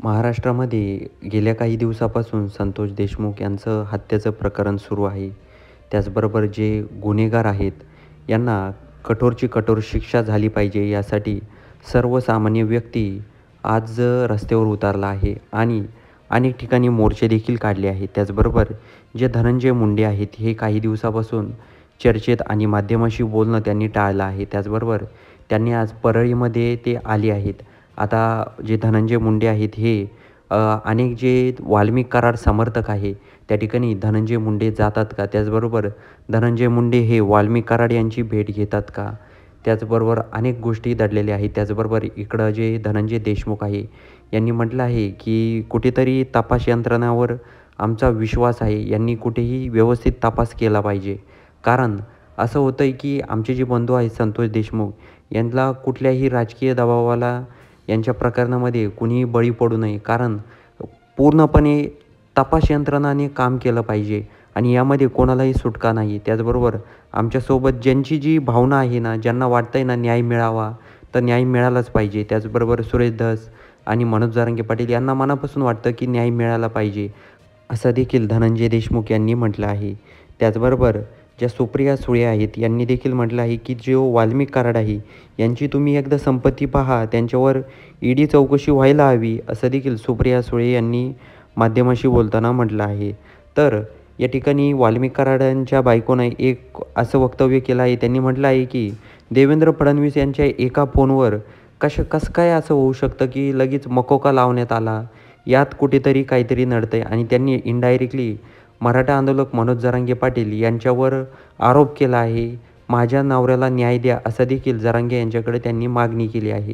महाराष्ट्रामध्ये गेल्या काही दिवसापासून संतोष देशमुख यांचं हत्येचं प्रकरण सुरू आहे. त्याचबरोबर जे गुन्हेगार आहेत, यांना कठोरची कठोर शिक्षा झाली पाहिजे यासाठी सर्वसामान्य व्यक्ती आज रस्त्यावर उतरला आहे आणि अनेक ठिकाणी मोर्चे देखील काढले आहेत. त्याचबरोबर जे धनंजय मुंडे आहेत, हे काही दिवसापासून चर्चेत आणि माध्यमांशी बोलणं त्यांनी टाळलं आहे. त्याचबरोबर त्यांनी आज परळीमध्ये ते आले आहेत. आता जे धनंजय मुंडे आहेत हे अनेक जे वाल्मिक कराड समर्थक आहे, त्या ठिकाणी धनंजय मुंडे जातात का? त्याचबरोबर धनंजय मुंडे हे वाल्मिक कराड यांची भेट घेतात का? त्याचबरोबर अनेक गोष्टी दडलेल्या आहेत. त्याचबरोबर इकडं जे धनंजय देशमुख आहे, यांनी म्हटलं आहे की कुठेतरी तपास यंत्रणावर आमचा विश्वास आहे. यांनी कुठेही व्यवस्थित तपास केला पाहिजे. कारण असं होतं आहे की आमचे जे बंधू आहेत संतोष देशमुख, यांना कुठल्याही राजकीय दबावाला यांच्या प्रकरणामध्ये कुणीही बळी पडू नये. कारण पूर्णपणे तपास यंत्रणाने काम केलं पाहिजे आणि यामध्ये कोणालाही सुटका नाही. त्याचबरोबर आमच्यासोबत ज्यांची जी भावना आहे ना, ज्यांना वाटतं आहे ना न्याय मिळावा, तर न्याय मिळालाच पाहिजे. त्याचबरोबर सुरेश धस आणि मनोज जरांगे पाटील यांना मनापासून वाटतं की न्याय मिळाला पाहिजे, असं देखील धनंजय देशमुख यांनी म्हटलं आहे. त्याचबरोबर ज्या सुप्रिया सुळे आहेत, यांनी देखील म्हटलं आहे की जो वाल्मिक कराड आहे, यांची तुम्ही एकदा संपत्ती पहा, त्यांच्यावर ईडी चौकशी व्हायला हवी, असं देखील सुप्रिया सुळे यांनी माध्यमांशी बोलताना म्हटलं आहे. तर या ठिकाणी वाल्मिक कराडांच्या बायकोनं एक असं वक्तव्य केलं आहे. त्यांनी म्हटलं आहे की देवेंद्र फडणवीस यांच्या एका फोनवर कसं काय असं होऊ शकतं की लगेच मकोका लावण्यात आला, यात कुठेतरी काहीतरी नडतंय. आणि त्यांनी इनडायरेक्टली मराठा आंदोलक मनोज जरांगे पाटील यांच्यावर आरोप केला आहे. माझ्या नवऱ्याला न्याय द्या, असं देखील जरांगे यांच्याकडे त्यांनी मागणी केली आहे.